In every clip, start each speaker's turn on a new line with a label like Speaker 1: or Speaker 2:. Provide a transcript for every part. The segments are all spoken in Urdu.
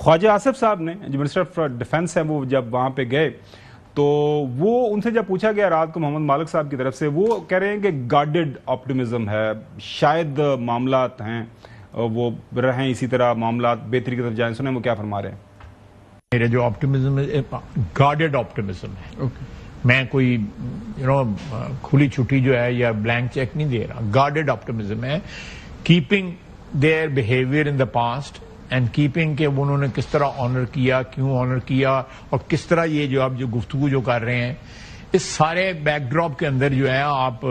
Speaker 1: خواجہ آصف صاحب نے جو منسٹر آف ڈیفنس ہے وہ جب وہاں پہ گئے تو وہ ان سے جب پوچھا گیا رات کو محمد مالک صاحب کی طرف سے، وہ کہہ رہے ہیں کہ گارڈڈ آپٹیمزم ہے، شاید معاملات ہیں وہ رہیں اسی طرح معاملات بہتری کی طرف جائیں. سنیں وہ کیا فرما رہے ہیں.
Speaker 2: میرا جو آپٹیمزم ہے گارڈڈ آپٹیمزم ہے. میں کوئی کھلی چھٹی جو ہے یا بلینک چیک نہیں دے رہا. گارڈڈ آپٹیمزم ہے، keeping their behaviour in the past and keeping کہ انہوں نے کس طرح آنر کیا، کیوں آنر کیا، اور کس طرح یہ جو آپ جو گفتگو جو کر رہے ہیں اس سارے بیک ڈراپ کے اندر جو ہے آپ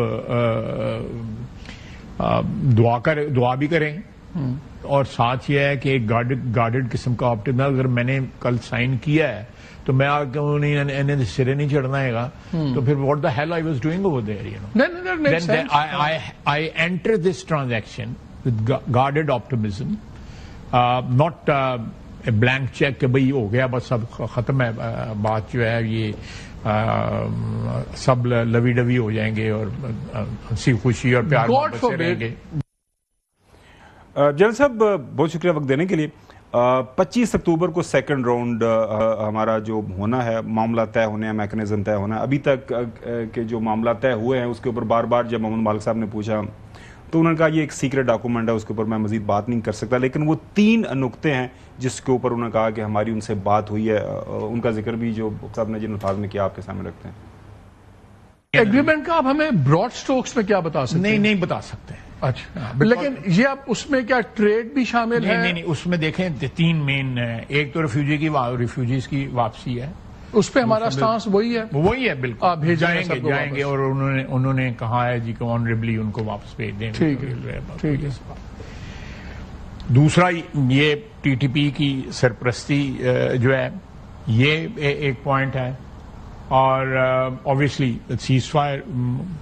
Speaker 2: دعا بھی کریں اور ساتھ یہ ہے کہ ایک گارڈڈ قسم کا آپٹیمزم. اگر میں نے کل سائن کیا ہے تو میں انہیں سرے نہیں چڑھنا ہے گا تو پھر what the hell I was doing over there. I enter this transaction with guarded optimism, not a blank check کہ بھئی ہو گیا بس اب ختم ہے بات جو ہے یہ سب لوی ڈوی ہو جائیں گے اور ہنسی خوشی اور پیار محبت سے رہیں گے.
Speaker 1: جنرل صاحب بہت شکریہ وقت دینے کے لیے. 25 اکتوبر کو سیکنڈ راؤنڈ ہمارا جو ہونا ہے، معاملہ طے ہونے ہیں، میکنزم طے ہونا ہے. ابھی تک کے جو معاملہ طے ہوئے ہیں اس کے اوپر بار بار جب محمد مالک صاحب نے پوچھا تو انہوں نے کہا یہ ایک سیکرٹ ڈاکومنٹ ہے، اس کے اوپر میں مزید بات نہیں کر سکتا. لیکن وہ 3 نقطے ہیں جس کے اوپر انہوں نے کہا کہ ہماری ان سے بات ہوئی ہے. ان کا ذکر بھی جو صاحب نے جن الفاظ میں کیا آپ کے سامنے رکھتے ہیں.
Speaker 3: ایگریمنٹ کا آپ ہمیں براڈ سٹروکس میں کیا بتا سکتے ہیں؟
Speaker 2: نہیں بتا سکتے.
Speaker 3: اچھا، لیکن یہ آپ اس میں کیا ٹریڈ بھی شامل ہے؟
Speaker 2: نہیں، اس میں دیکھیں 3 مین، ایک تو ریفیوجیز کی واپسی ہے،
Speaker 3: اس پہ ہمارا سٹانس وہی ہے
Speaker 2: بالکل. آپ جائیں گے اور انہوں نے کہا ہے جی کہ آنریبلی ان کو واپس بھیج دیں.
Speaker 3: ٹھیک ہے.
Speaker 2: دوسرا یہ ٹی ٹی پی کی سرپرستی جو ہے یہ ایک پوائنٹ ہے، اور آبویسلی سیز فائر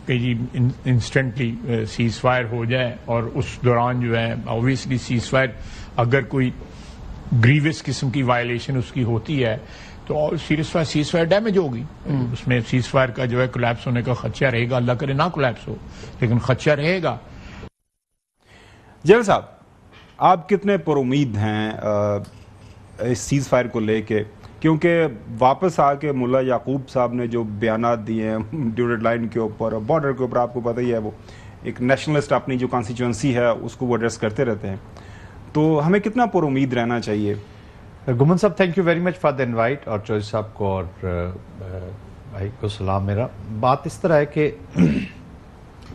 Speaker 2: کہ جی انسٹنٹلی سیز فائر ہو جائے، اور اس دوران جو ہے آبویسلی سیز فائر اگر کوئی گریوس قسم کی وائلیشن اس کی ہوتی ہے تو سیز فائر ڈیمیج ہوگی. اس میں سیز فائر کا جو ہے کولیپس ہونے کا خدشہ رہے گا. اللہ کرے نہ کولیپس ہو لیکن خدشہ رہے گا.
Speaker 1: جنرل صاحب آپ کتنے پر امید ہیں اس سیز فائر کو لے کے؟ کیونکہ واپس آ کے ملا یعقوب صاحب نے جو بیانات دیے ہیں ڈیوڈ لائن کے اوپر، بارڈر کے اوپر، آپ کو پتہ ہی ہے وہ ایک نیشنلسٹ اپنی جو کانسٹیچوئنسی ہے اس کو وہ ایڈریس کرتے رہتے ہیں، تو ہمیں کتنا پر امید رہنا چاہیے؟
Speaker 4: گمن صاحب thank you very much for the invite, اور چوہدری صاحب کو اور بھائی کو سلام. میرا بات اس طرح ہے کہ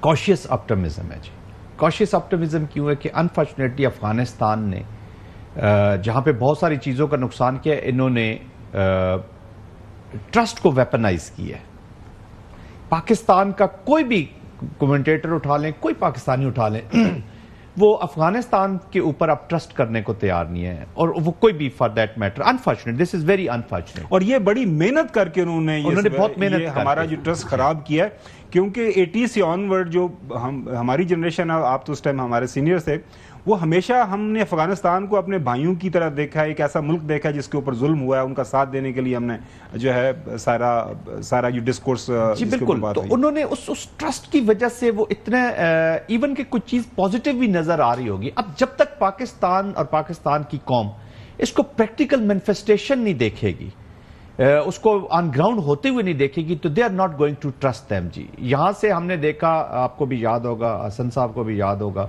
Speaker 4: کاشیس آپٹمزم ہے. جی کاشیس آپٹمزم کیوں ہے کہ انفارچونیٹلی افغانستان نے جہاں پہ بہت ساری چیزوں کا نقصان کیا، انہوں نے ٹرسٹ کو ویپنائز کیا ہے. پاکستان کا کوئی بھی کومنٹیٹر اٹھا لیں، کوئی پاکستانی اٹھا لیں، وہ افغانستان کے اوپر اب ٹرسٹ کرنے کو تیار نہیں ہے، اور وہ کوئی بھی for that matter. Unfortunate, this is very unfortunate.
Speaker 1: اور یہ بڑی محنت کر کے انہوں نے
Speaker 4: بہت محنت
Speaker 1: ہمارا جو ٹرسٹ خراب کیا ہے. کیونکہ 80 سے آن ورڈ جو ہماری جنریشن ہے، آپ تو اس ٹائم ہمارے سینئر تھے، وہ ہمیشہ ہم نے افغانستان کو اپنے بھائیوں کی طرح دیکھا ہے، ایک ایسا ملک دیکھا ہے جس کے اوپر ظلم ہوا ہے. ان کا ساتھ دینے کے لیے ہم نے جو ہے سارا جو ڈسکورس.
Speaker 4: جی بالکل. تو انہوں نے اس ٹرسٹ کی وجہ سے وہ اتنے ایون کہ کچھ چیز پازیٹیو بھی نظر آ رہی ہوگی. اب جب تک پاکستان اور پاکستان کی قوم اس کو پریکٹیکل مینیفیسٹیشن نہیں دیکھے گی، اس کو آن گراؤنڈ ہوتے ہوئے نہیں دیکھے گی، تو they are not going to trust them. جی یہاں سے ہم نے دیکھا، آپ کو بھی یاد ہوگا، حسن صاحب کو بھی یاد ہوگا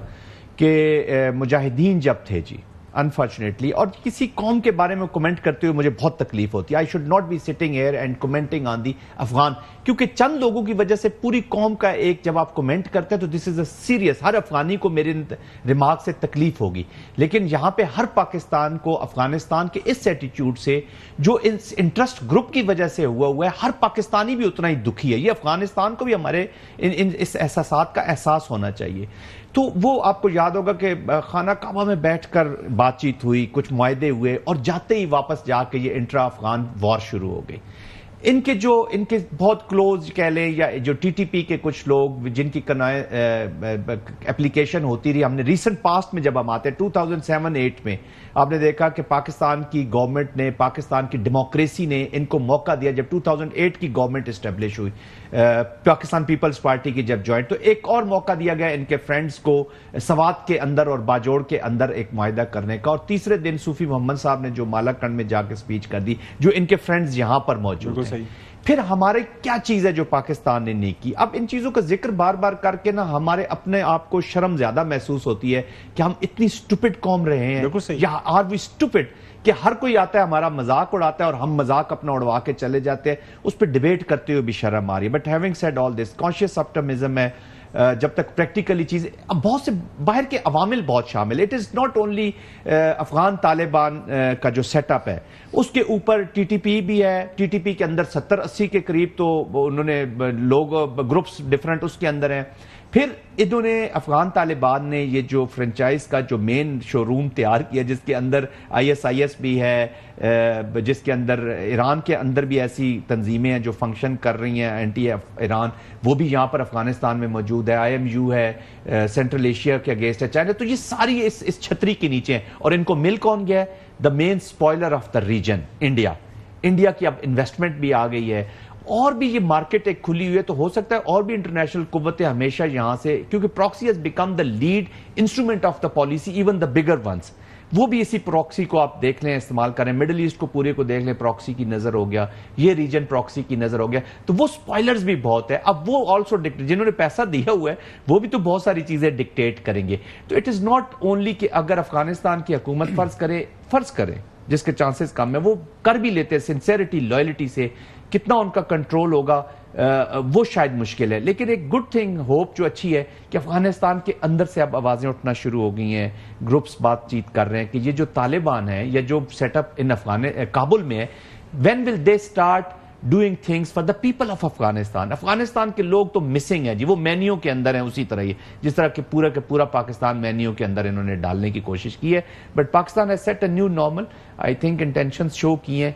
Speaker 4: کہ مجاہدین جب تھے جی انفارچونیٹلی، اور کسی قوم کے بارے میں کمنٹ کرتے ہوئے مجھے بہت تکلیف ہوتی ہے. I should not be sitting here and commenting on the Afghan, کیونکہ چند لوگوں کی وجہ سے پوری قوم کا ایک جب آپ کمنٹ کرتے ہیں تو دس از اے سیریس. ہر افغانی کو میرے ریمارک سے تکلیف ہوگی، لیکن یہاں پہ ہر پاکستان کو افغانستان کے اس ایٹیچیوڈ سے جو اس انٹرسٹ گروپ کی وجہ سے ہوا ہے، ہر پاکستانی بھی اتنا ہی دکھی ہے. یہ افغانستان کو بھی ہمارے اس احساسات کا احساس ہونا چاہیے. تو وہ آپ کو یاد ہوگا کہ خانہ کعبہ میں بیٹھ کر بات چیت ہوئی، کچھ معاہدے ہوئے، اور جاتے ہی واپس جا کے یہ انٹرا افغان وار شروع ہو گئی. ان کے بہت کلوز کہہ لیں یا جو ٹی ٹی پی کے کچھ لوگ جن کی اپلیکیشن ہوتی رہی، ہم نے ریسنٹ پاسٹ میں جب ہم آتے ہیں 2007-8 میں آپ نے دیکھا کہ پاکستان کی گورنمنٹ نے، پاکستان کی ڈیموکریسی نے ان کو موقع دیا جب 2008 کی گورنمنٹ اسٹیبلش ہوئی، پاکستان پیپلز پارٹی کی جب جوائنٹ، تو ایک اور موقع دیا گیا ان کے فرینڈز کو سوات کے اندر اور باجوڑ کے اندر ایک معاہدہ کرنے کا، اور تیسرے دن صوفی محمد صاحب نے جو مالاکنڈ میں جا کے سپیچ کر دی، جو ان کے فرینڈز یہاں پر موجود ہیں۔ پھر ہمارے کیا چیز ہے جو پاکستان نے نہیں کی؟ اب ان چیزوں کا ذکر بار بار کر کے نا ہمارے اپنے آپ کو شرم زیادہ محسوس ہوتی ہے کہ ہم اتنی سٹوپڈ قوم رہے ہیں، یا آر وی سٹوپڈ کہ ہر کوئی آتا ہے ہمارا مذاق اڑاتا ہے اور ہم مذاق اپنا اڑوا کے چلے جاتے ہیں، اس پہ ڈیبیٹ کرتے ہوئے بھی شرم آ رہی ہے۔ But having said all this, conscious optimism ہے، جب تک پریکٹیکلی چیزیں، اب بہت سے باہر کے عوامل بہت شامل، it is not only Afghan Taliban کا جو سیٹ اپ ہے، اس کے اوپر ٹی ٹی پی بھی ہے، ٹی ٹی پی کے اندر 70-80 کے قریب تو انہوں نے لوگ گروپس ڈیفرنٹ اس کے اندر ہیں۔ پھر انہوں نے افغان طالبان نے یہ جو فرنچائز کا جو مین شو روم تیار کیا جس کے اندر ISIS بھی ہے، جس کے اندر ایران کے اندر بھی ایسی تنظیمیں ہیں جو فنکشن کر رہی ہیں اینٹی ایران، وہ بھی یہاں پر افغانستان میں موجود ہے، IMU ہے، سینٹرل ایشیا کے اگینسٹ ہے چائنا، تو یہ ساری اس چھتری کے نیچے ہیں، اور ان کو مل کون گیا ہے؟ The main spoiler of the region, India کی اب انویسٹمنٹ بھی آ گئی ہے، اور بھی یہ مارکیٹ ایک کھلی ہوئی ہے، تو ہو سکتا ہے اور بھی انٹرنیشنل قوتیں ہمیشہ یہاں سے، کیونکہ proxy has become the lead instrument of the policy, even the bigger ones, وہ بھی اسی پراکسی کو آپ دیکھ لیں، استعمال کریں، مڈل ایسٹ کو پورے کو دیکھ لیں، پراکسی کی نظر ہو گیا، یہ ریجن پراکسی کی نظر ہو گیا، تو وہ سپوائلرز بھی بہت ہے۔ اب وہ آلسو جنہوں نے پیسہ دیا ہوا ہے وہ بھی تو بہت ساری چیزیں ڈکٹیٹ کریں گے، تو اٹ از ناٹ اونلی کہ اگر افغانستان کی حکومت فرض کرے جس کے چانسز کم ہیں، وہ کر بھی لیتے ہیں سنسیریٹی لائلٹی سے، کتنا ان کا کنٹرول ہوگا وہ شاید مشکل ہے، لیکن ایک گڈ تھنگ، ہوپ جو اچھی ہے کہ افغانستان کے اندر سے اب آوازیں اٹھنا شروع ہو گئی ہیں، گروپس بات چیت کر رہے ہیں کہ یہ جو طالبان ہیں یا جو سیٹ اپ ان کابل میں ہے، when will they start doing things for the people of Afghanistan? Afghanistan کے لوگ تو مسنگ ہیں جی، وہ مینیو کے اندر ہیں اسی طرح ہی جس طرح کہ پورا پاکستان مینیو کے اندر انہوں نے ڈالنے کی کوشش کی ہے، but Pakistan has set a new normal, I think intentions show کی ہیں،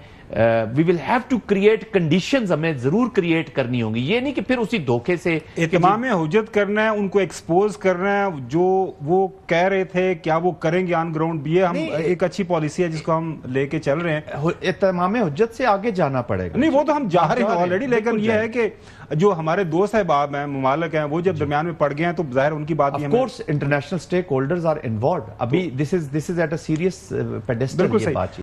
Speaker 4: we will have to create conditions, ہمیں ضرور کریٹ کرنی ہوں گی، یہ نہیں کہ پھر اسی دھوکے سے
Speaker 1: اتمام حجت کرنا ہے، ان کو ایکسپوز کرنا ہے، جو وہ کہہ رہے تھے کیا وہ کریں گے آن گراؤنڈ، یہ ہم ایک اچھی پالیسی ہے جس کو ہم لے کے چل رہے ہیں،
Speaker 4: اتمام حجت سے آگے جانا پڑے گا،
Speaker 1: نہیں وہ تو ہم جا رہے ہیں آلریڈی، لیکن یہ ہے کہ جو ہمارے دوست احباب ہیں، ممالک ہیں، وہ جب درمیان میں پڑ گئے ہیں تو ظاہر ان کی بات بھی
Speaker 4: of course international stakeholders are involved, ابھی this is at a serious pedestal یہ بات